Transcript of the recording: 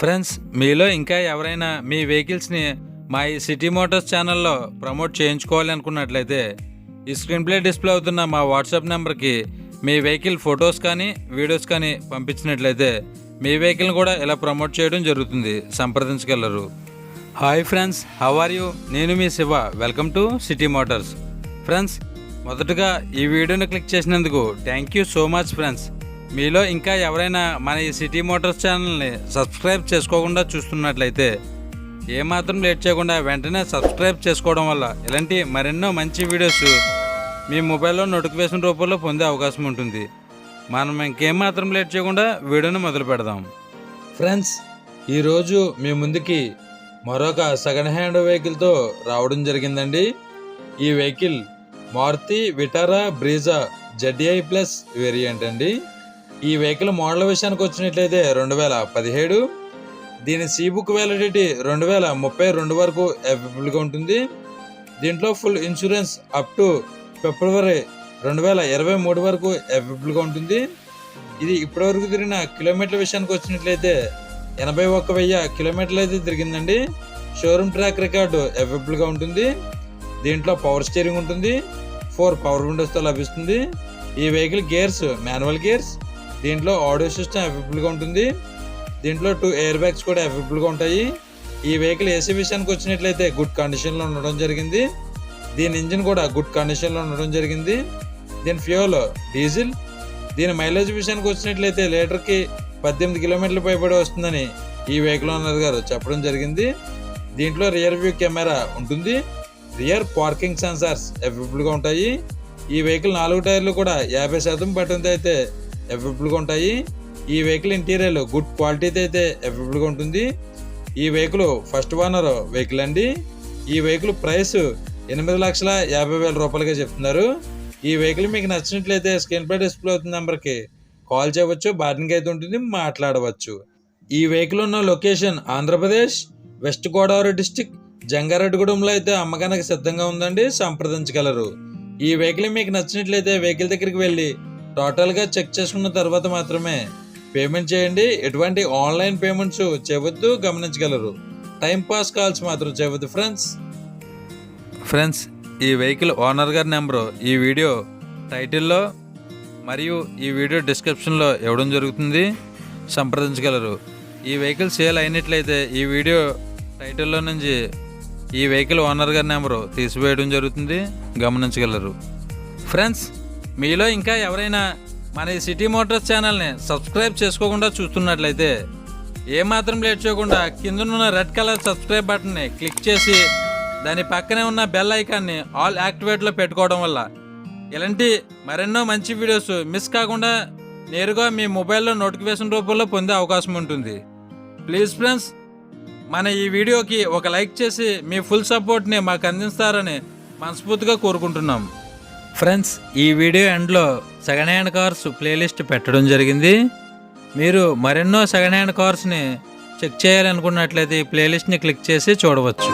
Friends, మీలో ఇంకా ఎవరైనా మీ వెహికల్స్ని మా ఈ సిటీ మోటార్స్ ఛానల్లో ప్రమోట్ చేయించుకోవాలి అనుకున్నట్లయితే ఈ స్క్రీన్ ప్లే డిస్ప్లే అవుతున్న మా వాట్సాప్ నెంబర్కి మీ వెహికల్ ఫొటోస్ కానీ వీడియోస్ కానీ పంపించినట్లయితే మీ వెహికల్ని కూడా ఇలా ప్రమోట్ చేయడం జరుగుతుంది. సంప్రదించగలరు. Hi friends, how are you? నేను మీ Shiva. Welcome to city motors. Friends, మొదటగా ఈ వీడియోని క్లిక్ చేసినందుకు thank you so much friends. మీలో ఇంకా ఎవరైనా మన ఈ సిటీ మోటార్స్ ఛానల్ని సబ్స్క్రైబ్ చేసుకోకుండా చూస్తున్నట్లయితే ఏమాత్రం లేట్ చేయకుండా వెంటనే సబ్స్క్రైబ్ చేసుకోవడం వల్ల ఇలాంటి మరెన్నో మంచి వీడియోస్ మీ మొబైల్లో నోటిఫికేషన్ రూపంలో పొందే అవకాశం ఉంటుంది. మనం ఇంకేమాత్రం లేట్ చేయకుండా వీడియోని మొదలు పెడదాం. ఫ్రెండ్స్, ఈరోజు మీ ముందుకి మరొక సెకండ్ హ్యాండ్ వెహికల్తో రావడం జరిగిందండి. ఈ vehicle Maruti Vitara Brezza ZI plus variant అండి. ఈ వెహికల్ మోడల్ విషయానికి వచ్చినట్లయితే 2017. దీని సీబుక్ వ్యాలిడిటీ 2032 వరకు అవైలబుల్గా ఉంటుంది. దీంట్లో ఫుల్ ఇన్సూరెన్స్ అప్ ఫిబ్రవరి 2023 వరకు అవైలబుల్గా ఉంటుంది. ఇది ఇప్పటివరకు తిరిగిన కిలోమీటర్ల విషయానికి వచ్చినట్లయితే 81,000 కిలోమీటర్లు అయితే తిరిగిందండి. షోరూమ్ ట్రాక్ రికార్డు అవైలబుల్గా ఉంటుంది. దీంట్లో పవర్ స్టీరింగ్ ఉంటుంది. 4 పవర్ విండోస్తో లభిస్తుంది. ఈ వెహికల్ గేర్స్ మాన్యువల్ గేర్స్. దీంట్లో ఆడియో సిస్టమ్ అవైలబుల్గా ఉంటుంది. దీంట్లో 2 ఎయిర్ బ్యాగ్స్ కూడా అవైలబుల్గా ఉంటాయి. ఈ వెహికల్ ఏసీ విషయానికి వచ్చినట్లయితే గుడ్ కండిషన్లో ఉండడం జరిగింది. దీని ఇంజిన్ కూడా గుడ్ కండిషన్లో ఉండడం జరిగింది. దీని ఫ్యూయల్ డీజిల్. దీని మైలేజ్ విషయానికి వచ్చినట్లయితే లీటర్కి 18 కిలోమీటర్లు పైబడి వస్తుందని ఈ వెహికల్ ఓనర్ గారు చెప్పడం జరిగింది. దీంట్లో రియర్ వ్యూ కెమెరా ఉంటుంది. రియర్ పార్కింగ్ సెన్సార్స్ అవైలబుల్గా ఉంటాయి. ఈ వెహికల్ 4 టైర్లు కూడా 50% బటన్తో అయితే అవైలబుల్గా ఉంటాయి. ఈ వెహికల్ ఇంటీరియర్ గుడ్ క్వాలిటీతో అయితే అవైలబుల్గా ఉంటుంది. ఈ వెహికల్ ఫస్ట్ ఓనర్ వెహికల్ అండి. ఈ వెహికల్ ప్రైస్ 8,50,000 రూపాయలుగా చెప్తున్నారు. ఈ వెహికల్ మీకు నచ్చినట్లయితే స్క్రీన్ పై డిస్ప్లే అవుతున్న నెంబర్కి కాల్ చేయవచ్చు. బార్గెనింగ్ అయితే ఉంటుంది, మాట్లాడవచ్చు. ఈ వెహికల్ ఉన్న location Andhra Pradesh west Godavari district jangareddygudemలో అయితే అమ్మకానికి సిద్ధంగా ఉందండి. సంప్రదించగలరు. ఈ వెహికల్ మీకు నచ్చినట్లయితే వెహికల్ దగ్గరికి వెళ్ళి టోటల్గా చెక్ చేసుకున్న తర్వాత మాత్రమే పేమెంట్ చేయండి. ఎటువంటి ఆన్లైన్ పేమెంట్స్ చేయవద్దు, గమనించగలరు. టైంపాస్ కాల్స్ మాత్రం చేయవద్దు ఫ్రెండ్స్, ఈ వెహికల్ ఓనర్ గారి నెంబరు ఈ వీడియో టైటిల్లో మరియు ఈ వీడియో డిస్క్రిప్షన్లో ఇవ్వడం జరుగుతుంది. సంప్రదించగలరు. ఈ వెహికల్ సేల్ అయినట్లయితే ఈ వీడియో టైటిల్లో నుంచి ఈ వెహికల్ ఓనర్ గారి నెంబరు తీసివేయడం జరుగుతుంది. గమనించగలరు. ఫ్రెండ్స్, మీలో ఇంకా ఎవరైనా మన ఈ సిటీ మోటార్స్ ఛానల్ని సబ్స్క్రైబ్ చేసుకోకుండా చూస్తున్నట్లయితే ఏమాత్రం లేట్ చేయకుండా కిందనున్న రెడ్ కలర్ సబ్స్క్రైబ్ బటన్ని క్లిక్ చేసి దాని పక్కనే ఉన్న బెల్ ఐకాన్ని ఆల్ యాక్టివేట్లో పెట్టుకోవడం వల్ల ఇలాంటి మరెన్నో మంచి వీడియోస్ మిస్ కాకుండా నేరుగా మీ మొబైల్లో నోటిఫికేషన్ రూపంలో పొందే అవకాశం ఉంటుంది. ప్లీజ్ ఫ్రెండ్స్, మన ఈ వీడియోకి ఒక లైక్ చేసి మీ ఫుల్ సపోర్ట్ని మాకు అందిస్తారని మనస్ఫూర్తిగా కోరుకుంటున్నాం. ఫ్రెండ్స్, ఈ వీడియో ఎండ్లో సెకండ్ హ్యాండ్ కార్స్ ప్లేలిస్ట్ పెట్టడం జరిగింది. మీరు మరెన్నో సెకండ్ హ్యాండ్ కార్స్ని చెక్ చేయాలనుకున్నట్లయితే ఈ ప్లేలిస్ట్ని క్లిక్ చేసి చూడవచ్చు.